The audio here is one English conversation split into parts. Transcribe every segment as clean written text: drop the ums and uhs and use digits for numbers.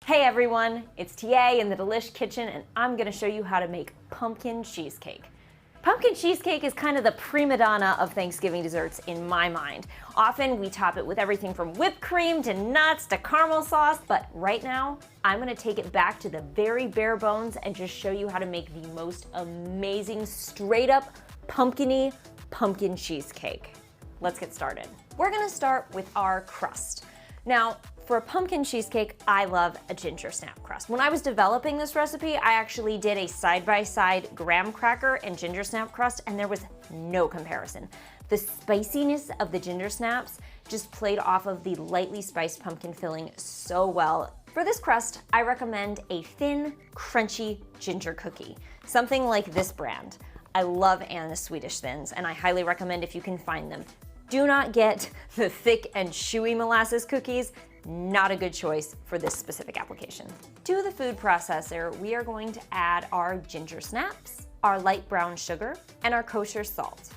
Hey everyone, it's TA in the Delish Kitchen and I'm gonna show you how to make pumpkin cheesecake. Pumpkin cheesecake is kind of the prima donna of Thanksgiving desserts in my mind. Often we top it with everything from whipped cream to nuts to caramel sauce, but right now I'm gonna take it back to the very bare bones and just show you how to make the most amazing straight up pumpkin cheesecake. Let's get started. We're gonna start with our crust. Now, for a pumpkin cheesecake, I love a ginger snap crust. When I was developing this recipe, I actually did a side-by-side graham cracker and ginger snap crust, and there was no comparison. The spiciness of the ginger snaps just played off of the lightly spiced pumpkin filling so well. For this crust, I recommend a thin, crunchy ginger cookie, something like this brand. I love Anna's Swedish Thins, and I highly recommend if you can find them. Do not get the thick and chewy molasses cookies. Not a good choice for this specific application. To the food processor, we are going to add our ginger snaps, our light brown sugar, and our kosher salt.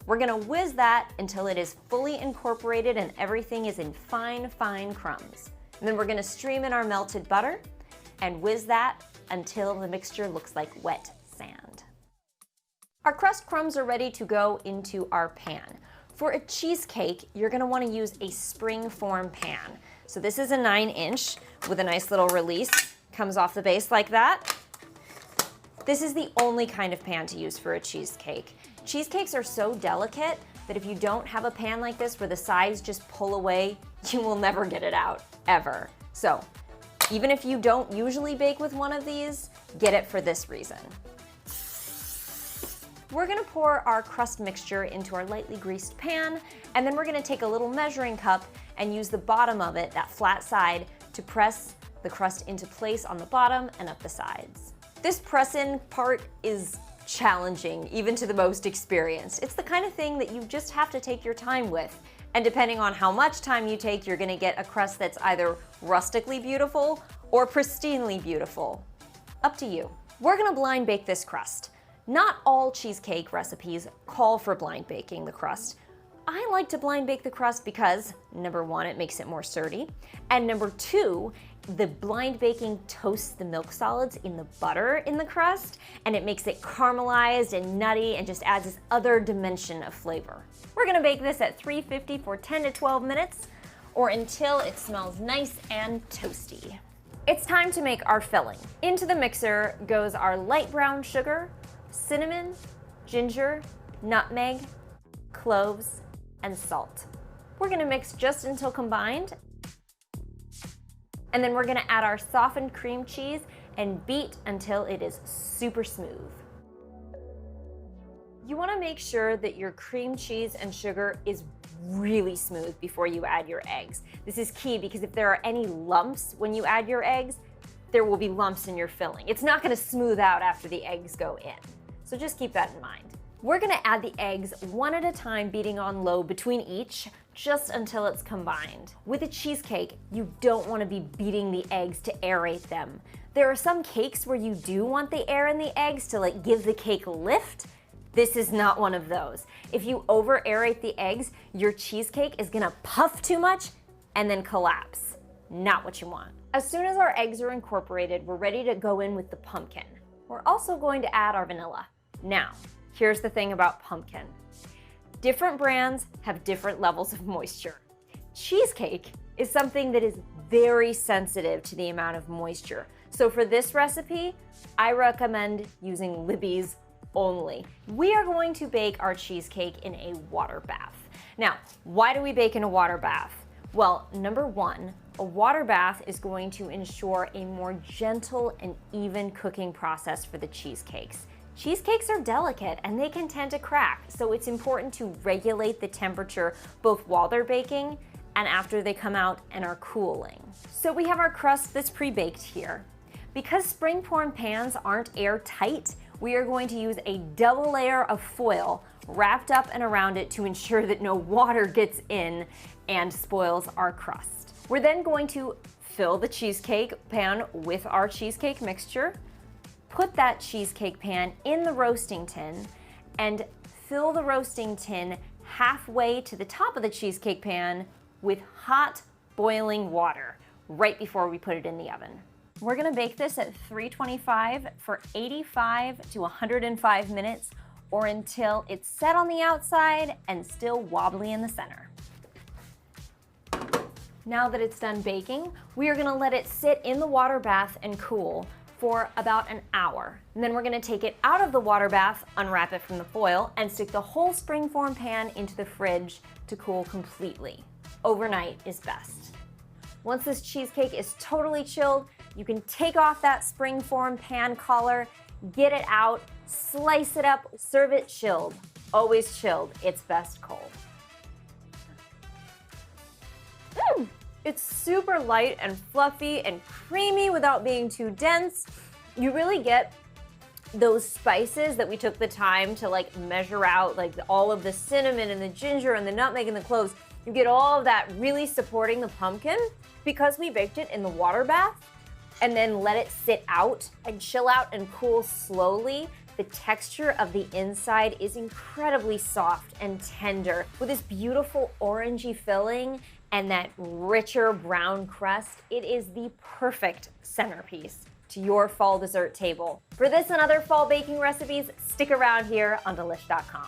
We're gonna whiz that until it is fully incorporated and everything is in fine, fine crumbs. And then we're gonna stream in our melted butter and whiz that until the mixture looks like wet sand. Our crust crumbs are ready to go into our pan. For a cheesecake, you're gonna wanna use a spring-form pan. So this is a 9-inch with a nice little release, comes off the base like that. This is the only kind of pan to use for a cheesecake. Cheesecakes are so delicate that if you don't have a pan like this where the sides just pull away, you will never get it out, ever. So even if you don't usually bake with one of these, get it for this reason. We're gonna pour our crust mixture into our lightly greased pan, and then we're gonna take a little measuring cup and use the bottom of it, that flat side, to press the crust into place on the bottom and up the sides. This press-in part is challenging, even to the most experienced. It's the kind of thing that you just have to take your time with. And depending on how much time you take, you're gonna get a crust that's either rustically beautiful or pristinely beautiful. Up to you. We're gonna blind bake this crust. Not all cheesecake recipes call for blind baking the crust. I like to blind bake the crust because, number one, it makes it more sturdy, and number two, the blind baking toasts the milk solids in the butter in the crust, and it makes it caramelized and nutty and just adds this other dimension of flavor. We're gonna bake this at 350 for 10 to 12 minutes, or until it smells nice and toasty. It's time to make our filling. Into the mixer goes our light brown sugar, cinnamon, ginger, nutmeg, cloves, and salt. We're gonna mix just until combined, and then we're gonna add our softened cream cheese and beat until it is super smooth. You wanna make sure that your cream cheese and sugar is really smooth before you add your eggs. This is key because if there are any lumps when you add your eggs, there will be lumps in your filling. It's not gonna smooth out after the eggs go in. So just keep that in mind. We're gonna add the eggs one at a time, beating on low between each, just until it's combined. With a cheesecake, you don't wanna be beating the eggs to aerate them. There are some cakes where you do want the air in the eggs to give the cake lift. This is not one of those. If you over aerate the eggs, your cheesecake is gonna puff too much and then collapse. Not what you want. As soon as our eggs are incorporated, we're ready to go in with the pumpkin. We're also going to add our vanilla. Now, here's the thing about pumpkin. Different brands have different levels of moisture. Cheesecake is something that is very sensitive to the amount of moisture. So for this recipe, I recommend using Libby's only. We are going to bake our cheesecake in a water bath. Now, why do we bake in a water bath? Well, number one, a water bath is going to ensure a more gentle and even cooking process for the cheesecakes. Cheesecakes are delicate and they can tend to crack, so it's important to regulate the temperature both while they're baking and after they come out and are cooling. So we have our crust that's pre-baked here. Because spring-form pans aren't airtight, we are going to use a double layer of foil wrapped up and around it to ensure that no water gets in and spoils our crust. We're then going to fill the cheesecake pan with our cheesecake mixture, put that cheesecake pan in the roasting tin, and fill the roasting tin halfway to the top of the cheesecake pan with hot boiling water right before we put it in the oven. We're gonna bake this at 325 for 85 to 105 minutes, or until it's set on the outside and still wobbly in the center. Now that it's done baking, we are gonna let it sit in the water bath and cool for about an hour. And then we're gonna take it out of the water bath, unwrap it from the foil, and stick the whole springform pan into the fridge to cool completely. Overnight is best. Once this cheesecake is totally chilled, you can take off that springform pan collar, get it out, slice it up, serve it chilled. Always chilled, it's best cold. It's super light and fluffy and creamy without being too dense. You really get those spices that we took the time to like measure out, like all of the cinnamon and the ginger and the nutmeg and the cloves. You get all of that really supporting the pumpkin because we baked it in the water bath and then let it sit out and chill out and cool slowly. The texture of the inside is incredibly soft and tender with this beautiful orangey filling and that richer brown crust. It is the perfect centerpiece to your fall dessert table. For this and other fall baking recipes, stick around here on Delish.com.